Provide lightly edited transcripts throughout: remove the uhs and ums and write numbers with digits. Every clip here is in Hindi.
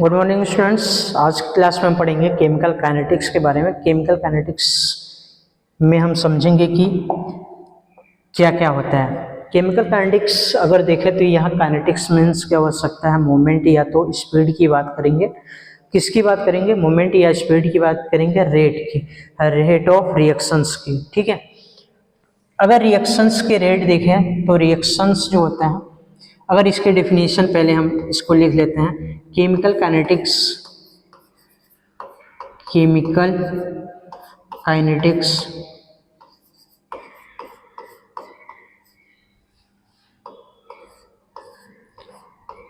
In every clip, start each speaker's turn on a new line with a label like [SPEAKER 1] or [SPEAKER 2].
[SPEAKER 1] Good morning students. आज की क्लास में हम पढ़ेंगे केमिकल काइनेटिक्स के बारे में। केमिकल काइनेटिक्स में हम समझेंगे कि क्या क्या होता है। केमिकल काइनेटिक्स अगर देखें तो यहाँ काइनेटिक्स मीन्स क्या हो सकता है, मूवमेंट या तो स्पीड की बात करेंगे। किसकी बात करेंगे? मूवमेंट या स्पीड की बात करेंगे, रेट की, रेट ऑफ रिएक्शंस की। ठीक है, अगर रिएक्शंस के रेट देखें तो रिएक्शंस जो होता है, अगर इसके डेफिनेशन पहले हम इसको लिख लेते हैं। Chemical kinetics, chemical kinetics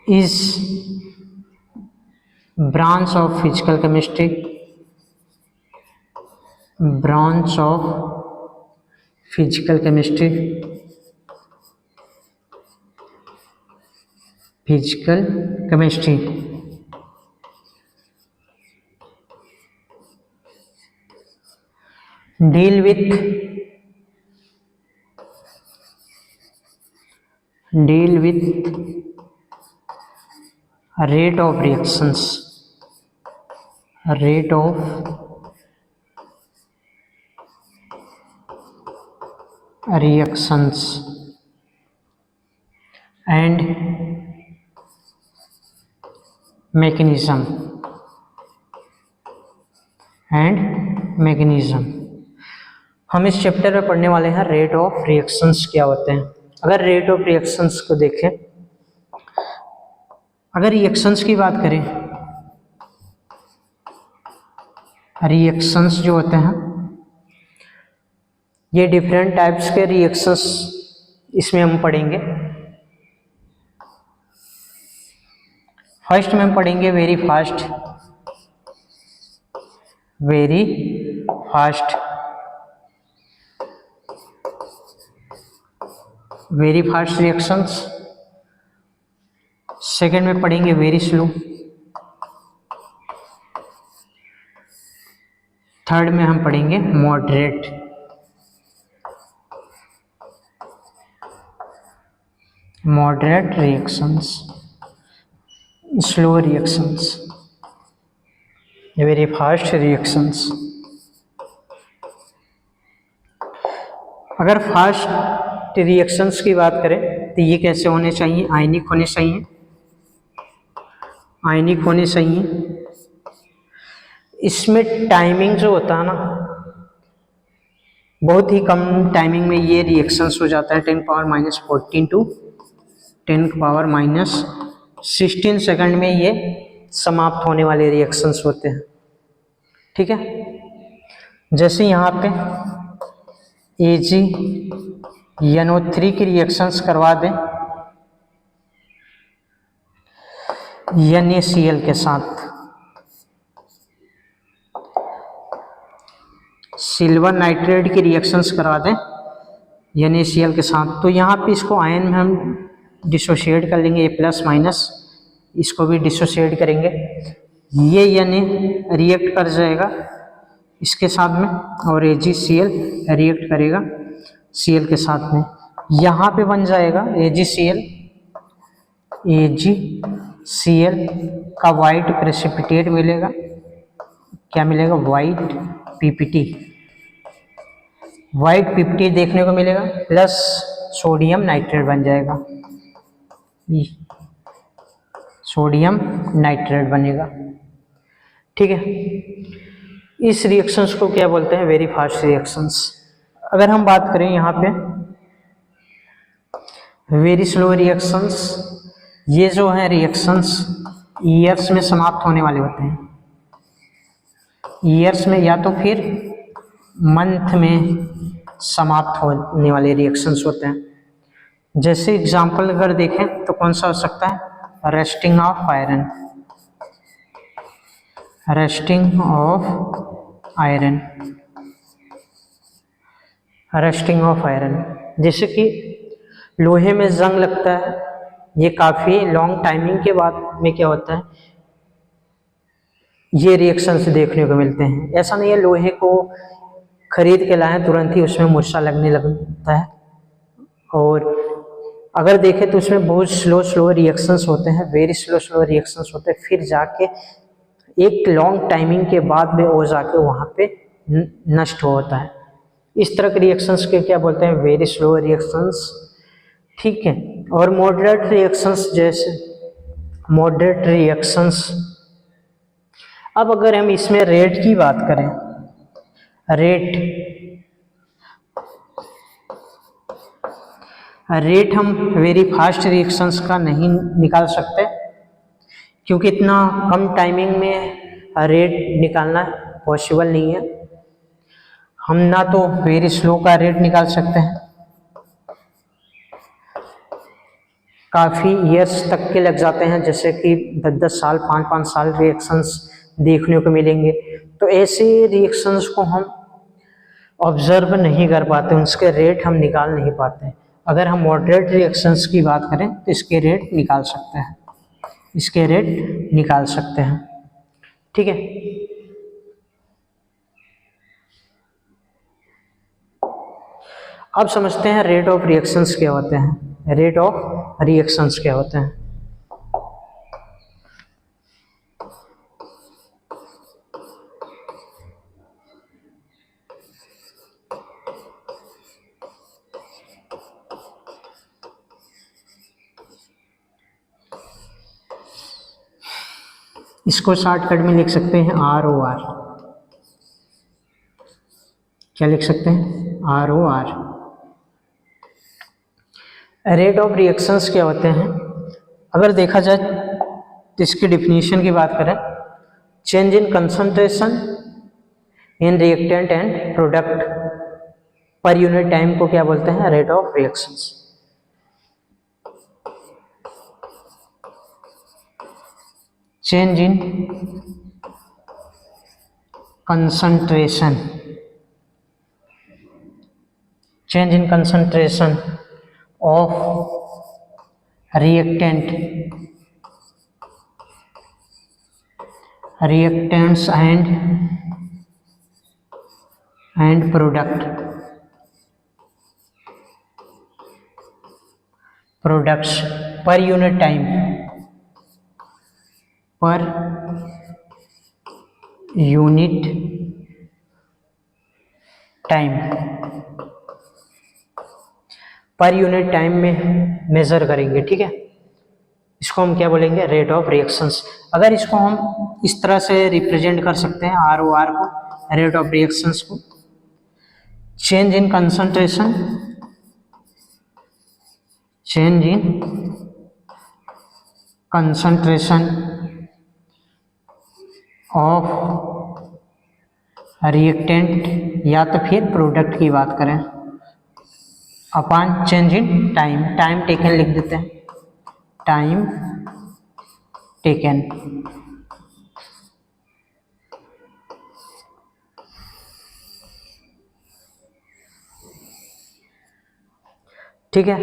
[SPEAKER 1] is branch of physical chemistry, branch of physical chemistry, physical chemistry deal with rate of reactions, rate of reactions and mechanism हम इस चैप्टर में पढ़ने वाले हैं रेट ऑफ रिएक्शंस क्या होते हैं। अगर रेट ऑफ रिएक्शंस को देखें, अगर रिएक्शंस की बात करें, रिएक्शंस जो होते हैं ये डिफरेंट टाइप्स के रिएक्शंस इसमें हम पढ़ेंगे। फर्स्ट में हम पढ़ेंगे वेरी फास्ट रिएक्शंस। सेकेंड में पढ़ेंगे वेरी स्लो। थर्ड में हम पढ़ेंगे moderate. Reactions, slow reactions, very fast reactions. अगर फास्ट रिएक्शंस की बात करें तो ये कैसे होने चाहिए? आयनिक होने चाहिए। इसमें टाइमिंग जो होता है ना, बहुत ही कम टाइमिंग में ये रिएक्शंस हो जाता है। 10⁻14 टू 10⁻16 सेकंड में ये समाप्त होने वाले रिएक्शंस होते हैं। ठीक है, जैसे यहाँ पे AgNO3 की रिएक्शंस करवा दें NaCl के साथ, सिल्वर नाइट्रेट की रिएक्शंस करा दें NaCl के साथ, तो यहाँ पे इसको आयन में हम डिसोशिएट कर लेंगे, A+- इसको भी डिसोशिएट करेंगे। ये Na रिएक्ट कर जाएगा इसके साथ में और AgCl रिएक्ट करेगा Cl के साथ में। यहाँ पे बन जाएगा AgCl का वाइट प्रेसिपिटेट मिलेगा। क्या मिलेगा? वाइट पीपीटी देखने को मिलेगा, प्लस सोडियम नाइट्रेट बन जाएगा, सोडियम नाइट्रेट बनेगा। ठीक है, इस रिएक्शंस को क्या बोलते हैं? Very fast reactions. अगर हम बात करें यहाँ पे वेरी स्लो रिएक्शंस, ये जो है रिएक्शंस ईयर्स में समाप्त होने वाले होते हैं। ईयर्स में या तो फिर मंथ में समाप्त होने वाले रिएक्शंस होते हैं। जैसे एग्जांपल अगर देखें तो कौन सा हो सकता है? Rusting of iron. जैसे कि लोहे में जंग लगता है, ये काफ़ी लॉन्ग टाइमिंग के बाद में क्या होता है, ये रिएक्शंस देखने को मिलते हैं। ऐसा नहीं है लोहे को खरीद के लाएं तुरंत ही उसमें मूर्छा लगने लगता है, और अगर देखें तो उसमें बहुत स्लो रिएक्शंस होते हैं, वेरी स्लो रिएक्शंस होते हैं, फिर जाके एक लॉन्ग टाइमिंग के बाद में वो जाके वहाँ पे नष्ट होता है। इस तरह के रिएक्शंस के क्या बोलते हैं, वेरी स्लो रिएक्शंस, ठीक है। और मॉडरेट रिएक्शंस, जैसे मॉडरेट रिएक्शंस, अब अगर हम इसमें रेट की बात करें, रेट हम वेरी फास्ट रिएक्शंस का नहीं निकाल सकते, क्योंकि इतना कम टाइमिंग में रेट निकालना पॉसिबल नहीं है। हम ना तो वेरी स्लो का रेट निकाल सकते हैं, काफ़ी ईयर्स तक के लग जाते हैं, जैसे कि 10-10 साल 5-5 साल रिएक्शंस देखने को मिलेंगे। तो ऐसे रिएक्शंस को हम ऑब्जर्व नहीं कर पाते, उसके रेट हम निकाल नहीं पाते। अगर हम मॉडरेट रिएक्शंस की बात करें तो इसके रेट निकाल सकते हैं, इसके रेट निकाल सकते हैं, ठीक है। अब समझते हैं रेट ऑफ रिएक्शंस क्या होते हैं, रेट ऑफ रिएक्शंस क्या होते हैं। इसको शॉर्टकट में लिख सकते हैं ROR। क्या लिख सकते हैं, ROR। रेट ऑफ रिएक्शंस क्या होते हैं, अगर देखा जाए तो इसकी डिफिनीशन की बात करें, change in concentration in reactant and product per unit time को क्या बोलते हैं, rate of reactions. Change in concentration, change in concentration of reactants and products per unit time, per unit time में मेजर करेंगे, ठीक है। इसको हम क्या बोलेंगे, रेट ऑफ रिएक्शंस। अगर इसको हम इस तरह से रिप्रेजेंट कर सकते हैं ROR को, रेट ऑफ रिएक्शंस को, change in concentration of reactant या तो फिर प्रोडक्ट की बात करें, upon change in time taken लिख देते हैं, टाइम टेकन। ठीक है,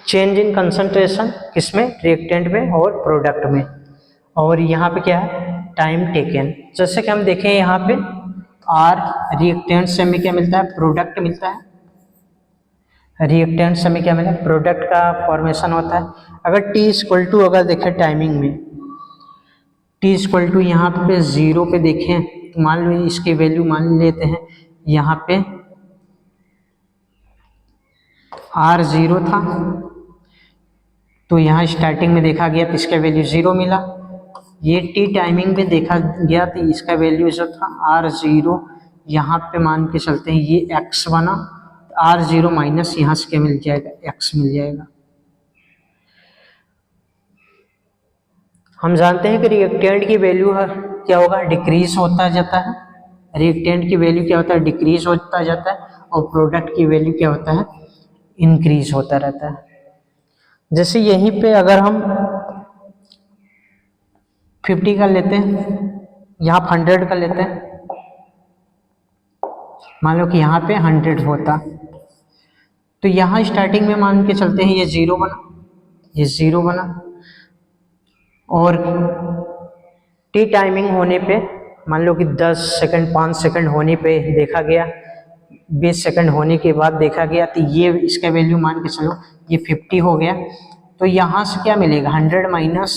[SPEAKER 1] चेंज इन कंसंट्रेशन किसमें, रिएक्टेंट में और प्रोडक्ट में, और यहाँ पे क्या है, टाइम टेकन। जैसे कि हम देखें यहाँ पे R रिएक्टेंट से हमें क्या मिलता है, प्रोडक्ट मिलता है, रिएक्टेंट से हमें क्या मिला, प्रोडक्ट का फॉर्मेशन होता है। अगर T इक्वल टू, अगर देखें टाइमिंग में T इक्वल टू यहाँ पे 0 पे देखें, तो मान लो इसकी वैल्यू मान लेते हैं यहाँ पे R0 था, तो यहाँ स्टार्टिंग में देखा गया तो इसका वैल्यू 0 मिला। ये T टाइमिंग में देखा गया तो इसका वैल्यू जो था R0, यहाँ पे मान के चलते हैं ये X बना, R0 माइनस यहाँ से क्या मिल जाएगा, X मिल जाएगा। हम जानते हैं कि रिएक्टेंट की वैल्यू क्या होगा, डिक्रीज होता जाता है, रिएक्टेंट की वैल्यू क्या होता है, डिक्रीज होता जाता है, और प्रोडक्ट की वैल्यू क्या होता है, इंक्रीज होता रहता है। जैसे यहीं पे अगर हम 50 का लेते हैं, यहाँ 100 का लेते हैं, मान लो कि यहाँ पे 100 होता, तो यहाँ स्टार्टिंग में मान के चलते हैं ये 0 बना, ये 0 बना, और T टाइमिंग होने पे मान लो कि 10 सेकंड 5 सेकंड होने पे देखा गया 20 सेकंड होने के बाद देखा गया तो ये इसका वैल्यू मान के चलो ये 50 हो गया, तो यहाँ से क्या मिलेगा 100 माइनस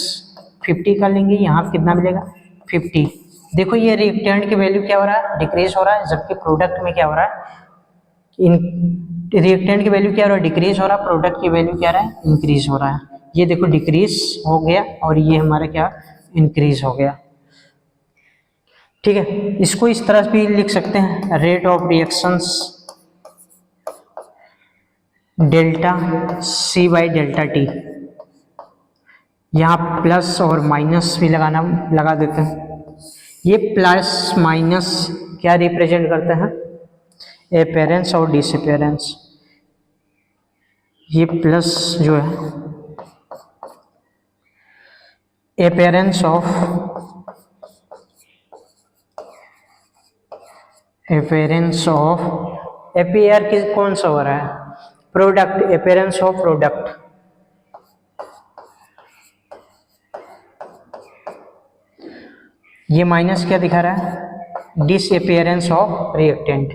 [SPEAKER 1] 50 कर लेंगे, यहाँ कितना मिलेगा 50। देखो ये रिएक्टेंट की वैल्यू क्या हो रहा है, डिक्रीज हो रहा है, जबकि प्रोडक्ट में क्या हो रहा है, इन रिएक्टेंट की वैल्यू क्या हो रहा है, डिक्रीज हो रहा है, प्रोडक्ट की वैल्यू क्या रहा है, इंक्रीज हो रहा है। ये देखो डिक्रीज हो गया और ये हमारा क्या इंक्रीज हो गया। ठीक है, इसको इस तरह भी लिख सकते हैं, rate of reactions delta C by delta T. यहाँ प्लस और माइनस भी लगा देते हैं। ये प्लस माइनस क्या रिप्रेजेंट करते हैं, अपेरेंस और डिसअपेरेंस। ये प्लस जो है अपेरेंस ऑफ अपेयर किस कौन सा हो रहा है, प्रोडक्ट, अपेरेंस ऑफ प्रोडक्ट। ये माइनस क्या दिखा रहा है, disappearance of reactant,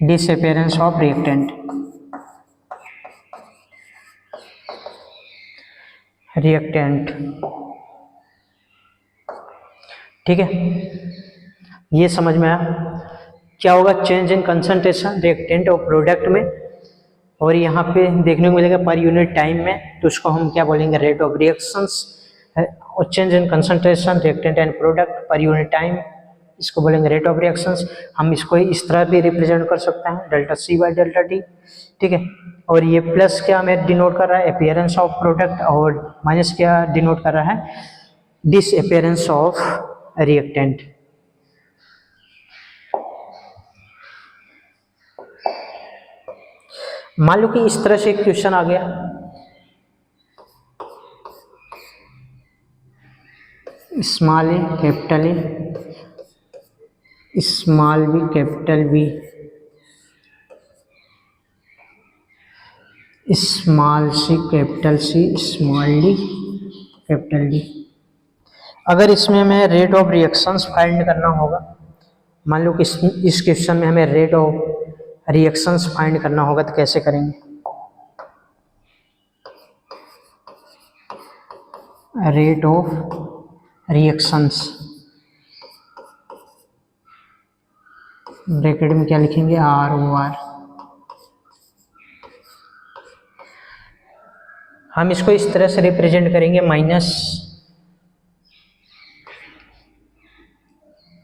[SPEAKER 1] disappearance of reactant. ठीक है, ये समझ में आया क्या होगा, चेंज इन कंसंट्रेशन रिएक्टेंट और प्रोडक्ट में, और यहाँ पे देखने को मिलेगा पर यूनिट टाइम में, तो उसको हम क्या बोलेंगे, रेट ऑफ रिएक्शंस, और change in concentration reactant and product per unit time, इसको बोलेंगे रेट ऑफ रिएक्शंस। हम इसको इस तरह भी रिप्रेजेंट कर सकते हैं, delta C by delta T. ठीक है, और ये प्लस क्या हमें डिनोट कर रहा है, अपीयरेंस ऑफ प्रोडक्ट, और माइनस क्या डिनोट कर रहा है, डिसअपीयरेंस ऑफ रिएक्टेंट। मान लो कि इस तरह से एक क्वेश्चन आ गया, small A capital A, small B capital B, small C capital C, small D capital D. अगर इसमें हमें रेट ऑफ रिएक्शंस फाइंड करना होगा, मान लो कि इस क्वेश्चन में हमें रेट ऑफ रिएक्शंस फाइंड करना होगा, तो कैसे करेंगे, रेट ऑफ रिएक्शंस ब्रैकेट में क्या लिखेंगे, आर ओ आर। हम इसको इस तरह से रिप्रेजेंट करेंगे, माइनस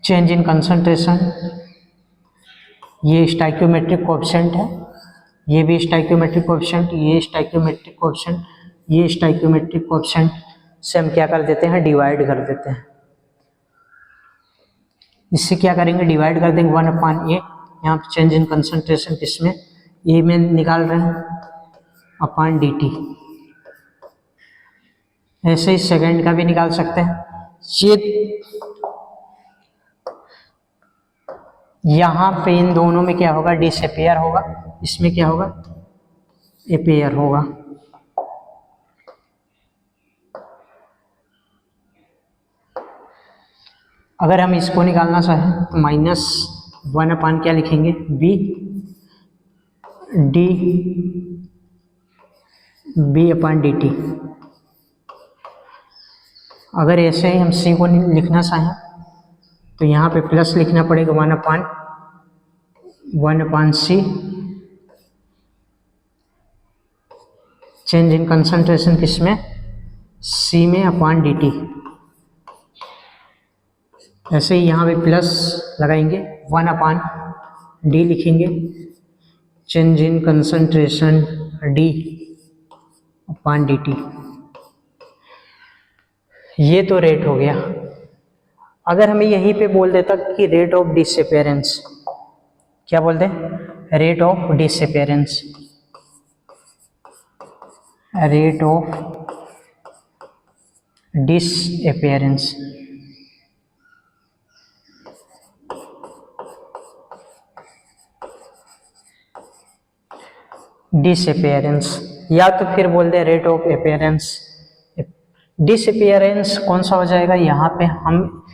[SPEAKER 1] चेंज इन कंसंट्रेशन, ये स्टाइक्योमेट्रिक कोएफिशिएंट है, ये भी स्टाइक्योमेट्रिक कोएफिशिएंट, ये स्टाइक्योमेट्रिक कोएफिशिएंट, ये स्टाइक्योमेट्रिक कोएफिशिएंट से हम क्या कर देते हैं, डिवाइड कर देते हैं। इससे क्या करेंगे, डिवाइड कर देंगे 1/8। यहाँ पे चेंज इन कंसंट्रेशन किसमें, ए में निकाल रहे हैं, अपॉन डी टी। ऐसे ही सेकेंड का भी निकाल सकते हैं। ये यहाँ पे इन दोनों में क्या होगा, डिसअपेयर होगा, इसमें क्या होगा, अपेयर होगा। अगर हम इसको निकालना चाहें तो -1/, क्या लिखेंगे, बी अपॉन डी टी। अगर ऐसे ही हम सी को लिखना चाहें तो यहाँ पे प्लस लिखना पड़ेगा, 1/C, चेंज इन कंसंट्रेशन किसमें, सी में, अपॉन डी टी। ऐसे ही यहाँ पे प्लस लगाएंगे, 1/D लिखेंगे, change in concentration D upon D T. ये तो रेट हो गया। अगर हमें यहीं पे बोल देता कि रेट ऑफ डिसअपेरेंस, क्या बोलते हैं, rate of disappearance, rate of disappearance, disappearance या तो फिर बोल दे रेट ऑफ अपेयरेंस। डिसअपियरेंस कौन सा हो जाएगा, यहाँ पे हम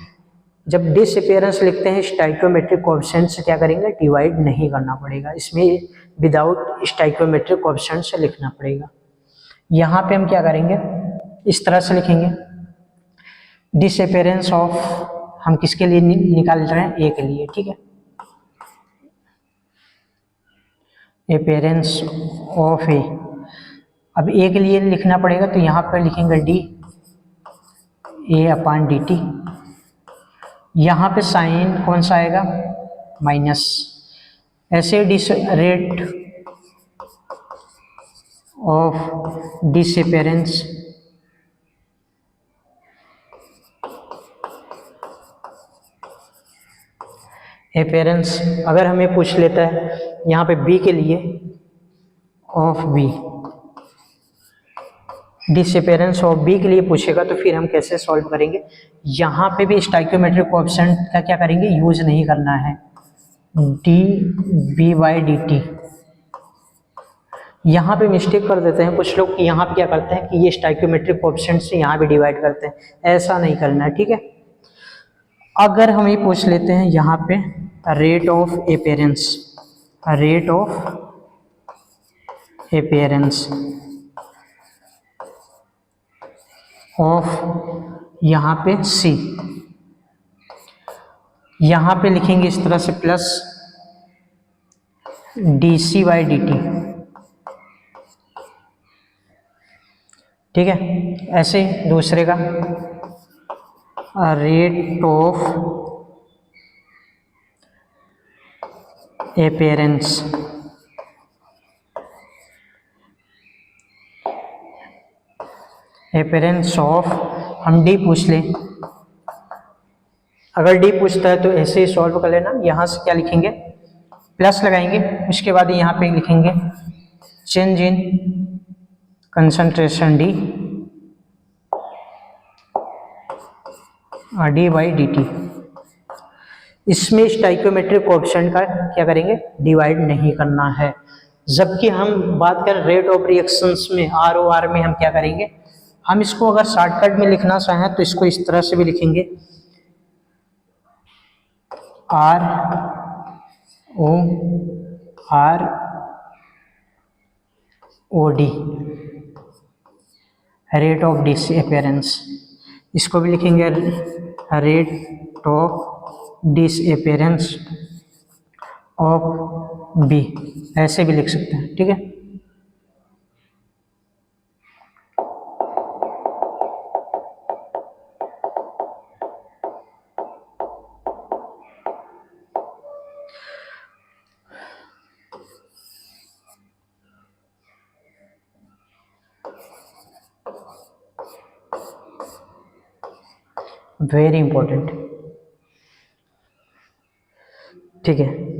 [SPEAKER 1] जब डिसअपियरेंस लिखते हैं स्टाइकोमेट्रिक कोएफिशिएंट से क्या करेंगे, डिवाइड नहीं करना पड़ेगा, इसमें विदाउट स्टाइकोमेट्रिक कोएफिशिएंट से लिखना पड़ेगा। यहाँ पे हम क्या करेंगे, इस तरह से लिखेंगे डिसअपियरेंस ऑफ, हम किसके लिए निकाल रहे हैं, ए के लिए, ठीक है। अपेयरेंस ऑफ ए, अब ए के लिए लिखना पड़ेगा तो यहाँ पर लिखेंगे D A upon D t. यहाँ पे साइन कौन सा आएगा, माइनस। ऐसे रेट ऑफ डिसअपियरेंस अपेयरेंस, अगर हमें पूछ लेता है यहाँ पे बी के लिए of B, disappearance of B के लिए पूछेगा तो फिर हम कैसे सॉल्व करेंगे, यहाँ पे भी स्टाइकोमेट्रिक कोएफिशिएंट का क्या करेंगे, यूज नहीं करना है, d B by d t. यहाँ पे मिस्टेक कर देते हैं कुछ लोग कि यहाँ पे क्या करते हैं कि ये स्टाइकोमेट्रिक कोएफिशिएंट से यहाँ भी डिवाइड करते हैं, ऐसा नहीं करना है, ठीक है। अगर हम ये पूछ लेते हैं यहाँ पे rate of appearance, rate of appearance of यहाँ पे सी, यहाँ पे लिखेंगे इस तरह से plus d C by d t, ठीक है। ऐसे दूसरे का rate of appearance appearance of, हम डी पूछ लें, अगर डी पूछता है तो ऐसे ही सॉल्व कर लेना। यहाँ से क्या लिखेंगे, प्लस लगाएंगे, उसके बाद यहाँ पे लिखेंगे change in concentration D D by d T. इसमें स्टाइकोमेट्रिक कोएफिशिएंट का क्या करेंगे, डिवाइड नहीं करना है। जबकि हम बात करें रेट ऑफ रिएक्शंस में, आर ओ आर में हम क्या करेंगे, हम इसको अगर शॉर्टकट में लिखना चाहें तो इसको इस तरह से भी लिखेंगे R O R O D, rate of disappearance. इसको भी लिखेंगे rate of disappearance of B, ऐसे भी लिख सकते हैं, ठीक है। वेरी इंपॉर्टेंट, ठीक है।